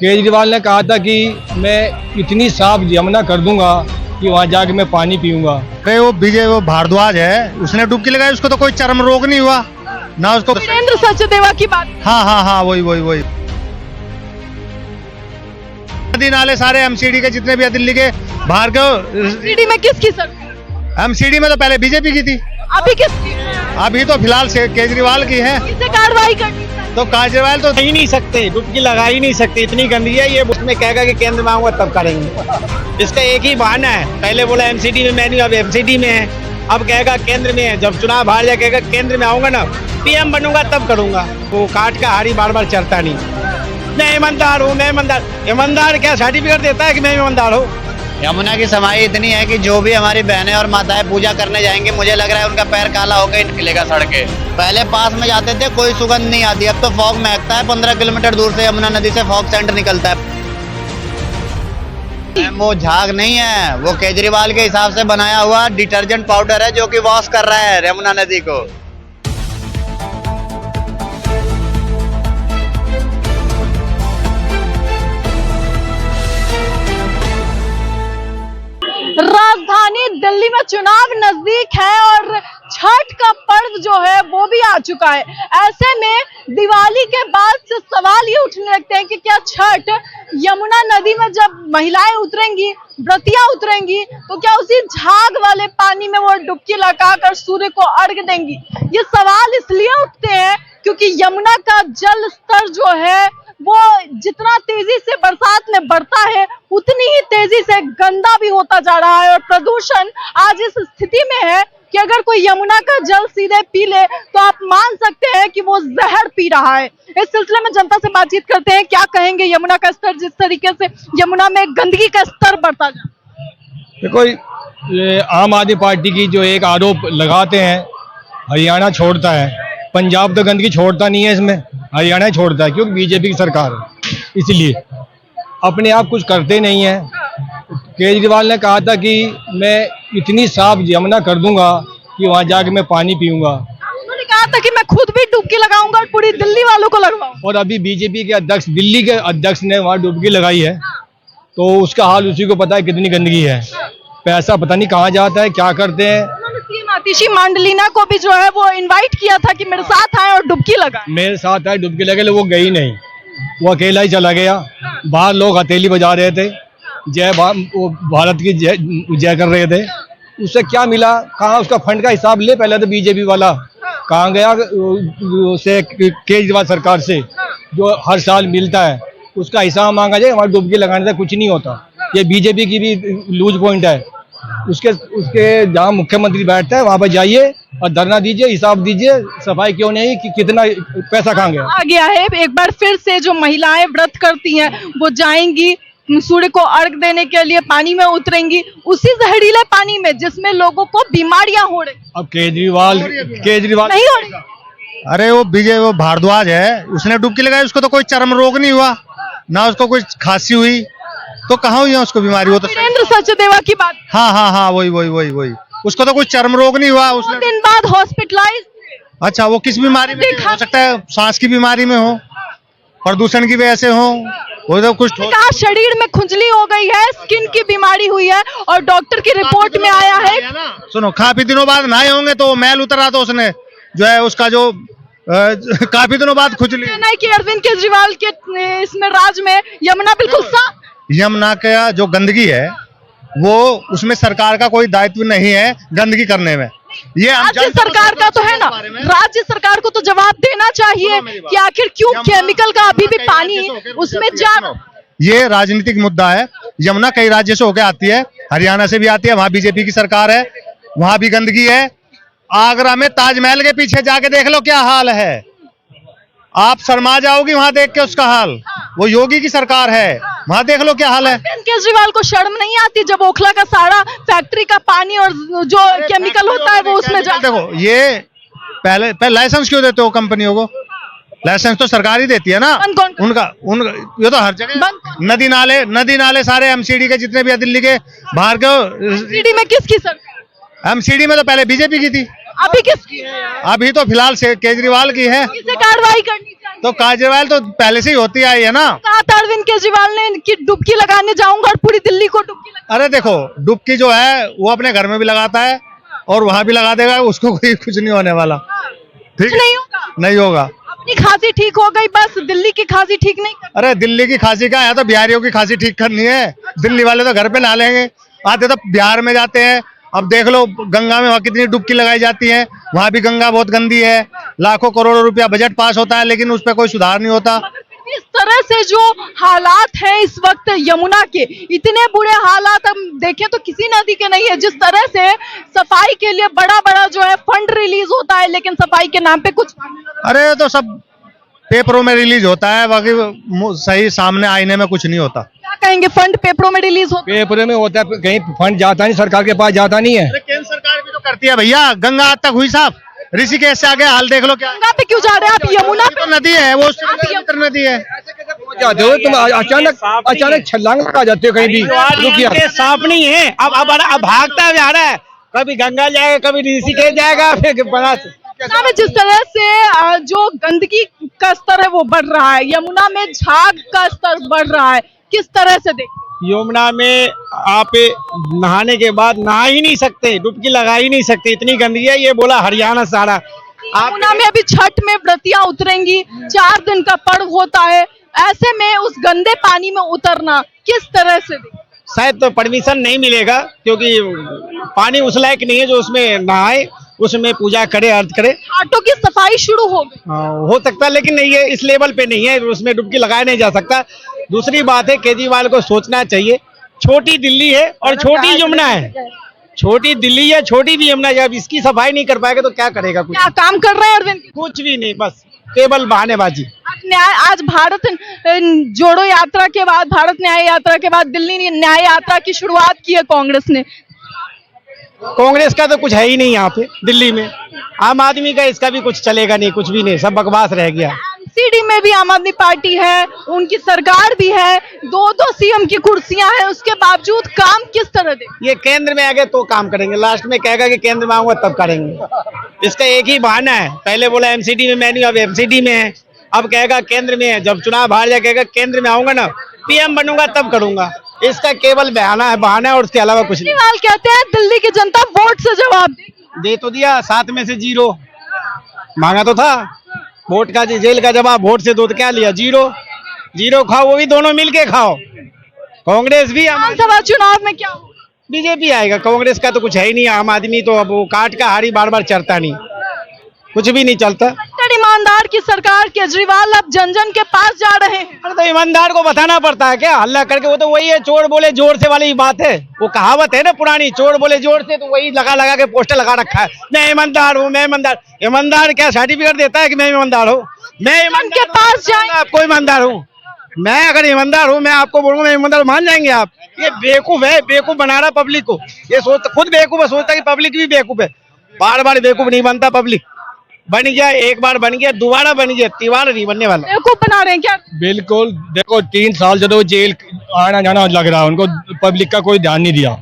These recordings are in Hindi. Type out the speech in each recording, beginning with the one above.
केजरीवाल ने कहा था कि मैं इतनी साफ यमुना कर दूंगा कि वहां जाके मैं पानी पीऊंगा। अरे वो भारद्वाज है, उसने डुबकी लगाई, उसको तो कोई चर्म रोग नहीं हुआ ना उसको। वीरेंद्र सचदेवा की बात। हाँ, वही नदी नाले सारे एमसीडी के जितने भी है दिल्ली के बाहर के। एमसीडी में किसकी सरकार? एमसीडी में तो पहले बीजेपी की थी, अभी किसकी? अभी तो फिलहाल से केजरीवाल की है। किसे कार्रवाई करनी चाहिए? तो केजरीवाल तो ही नहीं सकते, डुबकी लगा ही नहीं सकते, इतनी गंदगी है। ये उसमें कहेगा कि केंद्र में आऊंगा तब करेंगे। इसका एक ही बहाना है, पहले बोला एमसीडी में मैं नहीं, अब एमसीडी में है, अब कहेगा केंद्र में है। जब चुनाव हार जाए कहेगा केंद्र में आऊंगा ना, पीएम बनूंगा तब करूंगा। वो काट का हारी बार बार चढ़ता नहीं। मैं ईमानदार हूँ, मैं ईमानदार क्या सर्टिफिकेट देता है कि मैं ईमानदार हूँ? यमुना की समाई इतनी है कि जो भी हमारी बहनें और माताएं पूजा करने जाएंगी, मुझे लग रहा है उनका पैर काला होकर निकलेगा सड़के। पहले पास में जाते थे, कोई सुगंध नहीं आती, अब तो फॉग महकता है। 15 किलोमीटर दूर से यमुना नदी से फॉग सेंटर निकलता है। वो झाग नहीं है, वो केजरीवाल के हिसाब से बनाया हुआ डिटर्जेंट पाउडर है जो कि वॉश कर रहा है यमुना नदी को। राजधानी दिल्ली में चुनाव नजदीक है और छठ का पर्व जो है वो भी आ चुका है। ऐसे में दिवाली के बाद से सवाल ये उठने लगते हैं कि क्या छठ यमुना नदी में जब महिलाएं उतरेंगी, व्रतियां उतरेंगी, तो क्या उसी झाग वाले पानी में वो डुबकी लगाकर सूर्य को अर्घ देंगी? ये सवाल इसलिए उठते हैं क्योंकि यमुना का जल स्तर जो है वो जितना तेजी से बरसात में बढ़ता है उतनी ही तेजी से गंदा भी होता जा रहा है। और प्रदूषण आज इस स्थिति में है कि अगर कोई यमुना का जल सीधे पी ले तो आप मान सकते हैं कि वो जहर पी रहा है। इस सिलसिले में जनता से बातचीत करते हैं, क्या कहेंगे यमुना का स्तर, जिस तरीके से यमुना में गंदगी का स्तर बढ़ता जा रहा है। देखो, ये आम आदमी पार्टी की जो एक आरोप लगाते हैं, हरियाणा छोड़ता है, पंजाब तो गंदगी छोड़ता नहीं है, इसमें हरियाणा ही छोड़ता है क्योंकि बीजेपी की सरकार है, इसलिए अपने आप कुछ करते नहीं है। केजरीवाल ने कहा था कि मैं इतनी साफ यमुना कर दूंगा कि वहां जाके मैं पानी पीऊंगा। उन्होंने कहा था कि मैं खुद भी डुबकी लगाऊंगा और पूरी दिल्ली वालों को लगवाऊंगा। और अभी बीजेपी के अध्यक्ष, दिल्ली के अध्यक्ष ने वहां डुबकी लगाई है, तो उसका हाल उसी को पता है कितनी गंदगी है। पैसा पता नहीं कहाँ जाता है, क्या करते हैं। उन्होंने सीएम आतिशी मंडलिना को भी जो है वो इनवाइट किया था कि मेरे साथ आए और डुबकी लगाए। मेरे साथ आए, डुबकी लगे, वो गई नहीं, वो अकेला ही चला गया। बाहर लोग हथेली बजा रहे थे, वो भारत की जय कर रहे थे। उससे क्या मिला? कहाँ उसका फंड का हिसाब ले, पहले तो बीजेपी वाला कहाँ गया उसे केजरीवाल सरकार से जो हर साल मिलता है उसका हिसाब मांगा जाए। हमारे डुबकी लगाने से कुछ नहीं होता। ये बीजेपी की भी लूज पॉइंट है। उसके जहाँ मुख्यमंत्री बैठता है वहां पर जाइए और धरना दीजिए, हिसाब दीजिए, सफाई क्यों नहीं, कि कितना पैसा कहाँ गया। आ गया है एक बार फिर से जो महिलाएं व्रत करती हैं वो जाएंगी सूर्य को अर्घ देने के लिए, पानी में उतरेंगी, उसी जहरीले पानी में जिसमें लोगों को बीमारियां हो रही। अब केजरीवाल नहीं हो रही। अरे वो भारद्वाज है, उसने डुबकी लगाई, उसको तो कोई चर्म रोग नहीं हुआ ना उसको कोई खांसी हुई, तो कहाँ हुई है उसको बीमारी? वो तो वीरेंद्र सचदेवा की बात। हाँ, वही उसको तो कोई चर्म रोग नहीं हुआ। 2 दिन बाद हॉस्पिटलाइज। अच्छा, वो किस बीमारी में हो सकता है? सांस की बीमारी में हो, प्रदूषण की वजह से हो, वो तो कुछ कहा शरीर में खुजली हो गई है, स्किन की बीमारी हुई है और डॉक्टर की रिपोर्ट में आया है। सुनो, काफी दिनों बाद नहाए होंगे तो मैल उतरा तो उसने जो है उसका जो काफी दिनों बाद खुजली। कहना है कि अरविंद केजरीवाल के इसमें राज में यमुना बिल्कुल साफ। यमुना का जो गंदगी है वो उसमें सरकार का कोई दायित्व नहीं है गंदगी करने में। ये राज्य सरकार का तो है ना, राज्य सरकार को तो जवाब देना चाहिए कि आखिर क्यों केमिकल का अभी भी पानी उसमें जा। ये राजनीतिक मुद्दा है। यमुना कई राज्य से होकर आती है, हरियाणा से भी आती है, वहां बीजेपी की सरकार है, वहां भी गंदगी है। आगरा में ताजमहल के पीछे जाके देख लो क्या हाल है, आप शर्मा जाओगी वहां देख के उसका हाल। वो योगी की सरकार है, वहां देख लो क्या हाल है। केजरीवाल को शर्म नहीं आती जब ओखला का सारा फैक्ट्री का पानी और जो केमिकल होता है वो उसमें जा। देखो, ये पहले लाइसेंस क्यों देते हो कंपनियों को? लाइसेंस तो सरकार ही देती है ना। उनका ये तो हर जगह नदी नाले सारे एमसीडी के जितने भी है दिल्ली के बाहर के। एमसीडी में किसकी सरकार? एमसीडी में तो पहले बीजेपी की थी, अभी किसकी? अभी तो फिलहाल से केजरीवाल की है। इसे कार्रवाई करनी चाहिए। तो केजरीवाल तो पहले से ही होती आई है ना। कहा था अरविंद केजरीवाल ने कि डुबकी लगाने जाऊंगा और पूरी दिल्ली को डुबकी लगा। अरे देखो, डुबकी जो है वो अपने घर में भी लगाता है और वहां भी लगा देगा, उसको कोई कुछ नहीं होने वाला। ठीक नहीं होगा, नहीं होगा। अपनी खांसी ठीक हो गई, बस दिल्ली की खांसी ठीक नहीं कर। अरे दिल्ली की खांसी का है तो बिहारियों की खांसी ठीक करनी है। दिल्ली वाले तो घर पे नहा लेंगे, आते तो बिहार में जाते हैं। अब देख लो गंगा में वहाँ कितनी डुबकी लगाई जाती है, वहां भी गंगा बहुत गंदी है। लाखों करोड़ों रुपया बजट पास होता है लेकिन उस पर कोई सुधार नहीं होता। इस तरह से जो हालात हैं इस वक्त यमुना के, इतने बुरे हालात हम देखें तो किसी नदी के नहीं है। जिस तरह से सफाई के लिए बड़ा बड़ा जो है फंड रिलीज होता है, लेकिन सफाई के नाम पे कुछ। अरे तो सब पेपरों में रिलीज होता है, बाकी सही सामने आईने में कुछ नहीं होता। क्या कहेंगे, फंड पेपरों में रिलीज होता है? पेपर में होता है, कहीं फंड जाता नहीं, सरकार के पास जाता नहीं है। केंद्र सरकार भी तो करती है भैया। गंगा आज तक हुई साफ, ऋषिकेश से आगे हाल देख लो क्या है। गंगा पे क्यों जा रहे हैं आप? यमुना तो नदी है वो, पवित्र नदी है। पहुंच जाते हो तुम, अचानक छलांग लगा जाते हो कहीं भी। रुकिए, ये साफ नहीं है। अब भागता जा रहा है, कभी गंगा जाएगा, कभी ऋषिकेश जाएगा, फिर बनास। यमुना में जिस तरह से जो गंदगी का स्तर है वो बढ़ रहा है, यमुना में झाग का स्तर बढ़ रहा है, किस तरह से देख? यमुना में आप नहाने के बाद नहा ही नहीं सकते, डुबकी लगा ही नहीं सकते, इतनी गंदगी है। ये बोला हरियाणा सारा। यमुना में अभी छठ में व्रतियां उतरेंगी, 4 दिन का पर्व होता है, ऐसे में उस गंदे पानी में उतरना किस तरह से देख? शायद तो परमिशन नहीं मिलेगा, क्योंकि पानी उस लायक नहीं है जो उसमें नहाए, उसमें पूजा करे, अर्थ करे। घाटों की सफाई शुरू हो गई, हो सकता है, लेकिन नहीं है, इस लेवल पे नहीं है, उसमें डुबकी लगाया नहीं जा सकता। दूसरी बात है, केजरीवाल को सोचना चाहिए, छोटी दिल्ली है और छोटी यमुना है। छोटी दिल्ली है, छोटी भी यमुना है। अब इसकी सफाई नहीं कर पाएगा तो क्या करेगा? कुछ क्या काम कर रहे हैं अरविंद? कुछ भी नहीं, बस केवल बहानेबाजी। आज भारत जोड़ो यात्रा के बाद, भारत न्याय यात्रा के बाद दिल्ली न्याय यात्रा की शुरुआत की है कांग्रेस ने। कांग्रेस का तो कुछ है ही नहीं यहाँ पे दिल्ली में। आम आदमी का इसका भी कुछ चलेगा नहीं, कुछ भी नहीं, सब बकवास रह गया। एमसीडी में भी आम आदमी पार्टी है, उनकी सरकार भी है, 2-2 सीएम की कुर्सियां हैं, उसके बावजूद काम किस तरह दे? ये केंद्र में आगे तो काम करेंगे, लास्ट में कहेगा कि केंद्र में आऊंगा तब करेंगे। इसका एक ही बहाना है, पहले बोला एमसीडी में मैं नहीं, अब एमसीडी में है, अब कहेगा केंद्र में है। जब चुनाव हार जाए कहेगा केंद्र में आऊंगा ना, पीएम बनूंगा तब करूंगा। इसका केवल बहाना है और उसके अलावा कुछ नहीं। केजरीवाल कहते हैं दिल्ली की जनता वोट से जवाब दे तो दिया, 7 में से 0 मांगा तो था। वोट का जेल का जवाब वोट से दो तो क्या लिया? 0 खाओ, वो भी दोनों मिलके खाओ। कांग्रेस भी, विधानसभा चुनाव में क्या होगा? बीजेपी आएगा। कांग्रेस का तो कुछ है ही नहीं। आम आदमी तो अब वो काट का हारी बार बार चढ़ता नहीं, कुछ भी नहीं चलता। ईमानदार की सरकार, केजरीवाल अब जन जन के पास जा रहे हैं। अरे तो ईमानदार को बताना पड़ता है क्या हल्ला करके? वो तो वही है, चोर बोले जोर से वाली बात है। वो कहावत है ना पुरानी, चोर बोले जोर से, तो वही लगा लगा के पोस्टर लगा रखा है, मैं ईमानदार हूँ, मैं ईमानदार। ईमानदार क्या सर्टिफिकेट देता है कि मैं ईमानदार हूँ? मैं ईमानदार के पास जाएं, आपको ईमानदार हूँ। मैं अगर ईमानदार हूँ, मैं आपको बोलूंगा मैं ईमानदार, मान जाएंगे आप? ये बेवकूफ है, बेवकूफ बना रहा पब्लिक को। ये सोचता, खुद बेवकूफ है, सोचता है कि पब्लिक भी बेवकूफ है। बार बार बेवकूफ नहीं बनता पब्लिक। बन गया, एक बार बन गया, दोबारा बन गया, तीबारा नहीं बनने वाला। बेवकूफ बना रहे हैं क्या? बिल्कुल। देखो 3 साल से तो जेल आना जाना लग रहा है उनको, पब्लिक का कोई ध्यान नहीं दिया।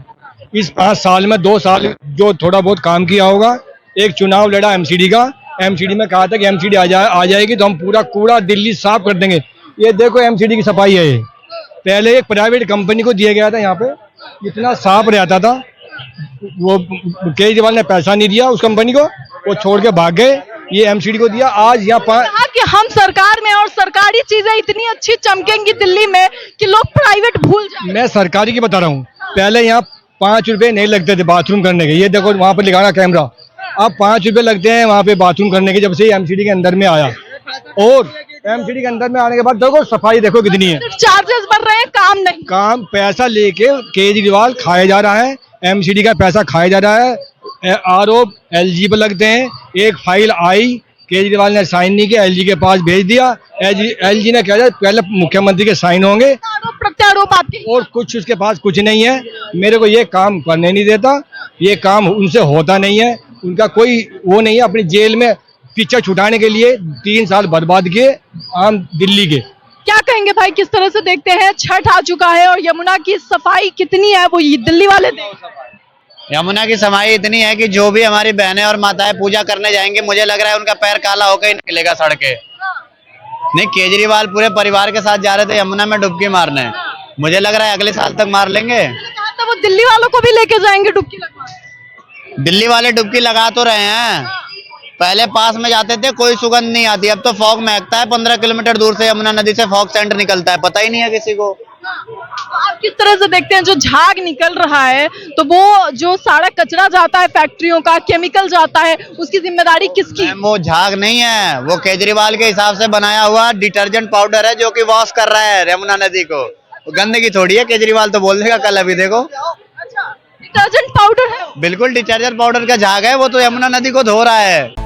इस 5 साल में 2 साल जो थोड़ा बहुत काम किया होगा, एक चुनाव लड़ा एमसीडी का, एमसीडी में कहा था कि एमसीडी आ जाएगी तो हम पूरा कूड़ा दिल्ली साफ कर देंगे। ये देखो एमसीडी की सफाई है। ये पहले एक प्राइवेट कंपनी को दिया गया था, यहाँ पे इतना साफ रहता था। वो केजरीवाल ने पैसा नहीं दिया उस कंपनी को, वो छोड़ के भाग गए, ये एमसीडी को दिया। आज यहाँ कहा कि हम सरकार में और सरकारी चीजें इतनी अच्छी चमकेंगी दिल्ली में कि लोग प्राइवेट भूल जाएंगे। मैं सरकारी की बता रहा हूँ, पहले यहाँ 5 रुपए नहीं लगते थे बाथरूम करने के। ये देखो वहाँ पर लिखा कैमरा, अब 5 रुपए लगते हैं वहाँ पे बाथरूम करने के, जब से एमसीडी के अंदर में आया। और एमसीडी के अंदर में आने के बाद देखो सफाई देखो कितनी है। चार्जेस बढ़ रहे हैं, काम नहीं। काम पैसा लेके केजरीवाल खाया जा रहा है, एमसीडी का पैसा खाया जा रहा है। आरोप एलजी पर लगते हैं। एक फाइल आई, केजरीवाल ने साइन नहीं किया, एलजी के पास भेज दिया। एलजी ने कहा पहले मुख्यमंत्री के साइन होंगे, आरोप प्रत्यारोप आते हैं और कुछ उसके पास कुछ नहीं है। मेरे को ये काम करने नहीं देता, ये काम उनसे होता नहीं है, उनका कोई वो नहीं है। अपनी जेल में पिक्चर छुटाने के लिए 3 साल बर्बाद किए आम दिल्ली के। क्या कहेंगे भाई, किस तरह से देखते हैं? छठ आ चुका है और यमुना की सफाई कितनी है वो दिल्ली वाले यमुना की सफाई इतनी है कि जो भी हमारी बहनें और माताएं पूजा करने जाएंगे, मुझे लग रहा है उनका पैर काला होकर ही निकलेगा सड़के। नहीं, केजरीवाल पूरे परिवार के साथ जा रहे थे यमुना में डुबकी मारने। मुझे लग रहा है अगले साल तक मार लेंगे। कहा था वो दिल्ली वालों को भी लेके जाएंगे डुबकी लगवाने। दिल्ली वाले डुबकी लगा तो रहे हैं, पहले पास में जाते थे कोई सुगंध नहीं आती, अब तो फॉग महकता है। 15 किलोमीटर दूर से यमुना नदी से फॉग सेंट निकलता है, पता ही नहीं है किसी को। आप किस तरह से देखते हैं जो झाग निकल रहा है, तो वो जो सारा कचरा जाता है फैक्ट्रियों का, केमिकल जाता है, उसकी जिम्मेदारी किसकी? मैम, वो झाग नहीं है, वो केजरीवाल के हिसाब से बनाया हुआ डिटर्जेंट पाउडर है जो कि वॉश कर रहा है यमुना नदी को। गंदगी थोड़ी है, केजरीवाल तो बोल देगा कल, अभी देखो। अच्छा, डिटर्जेंट पाउडर है? बिल्कुल डिटर्जेंट पाउडर का झाग है, वो तो यमुना नदी को धो रहा है।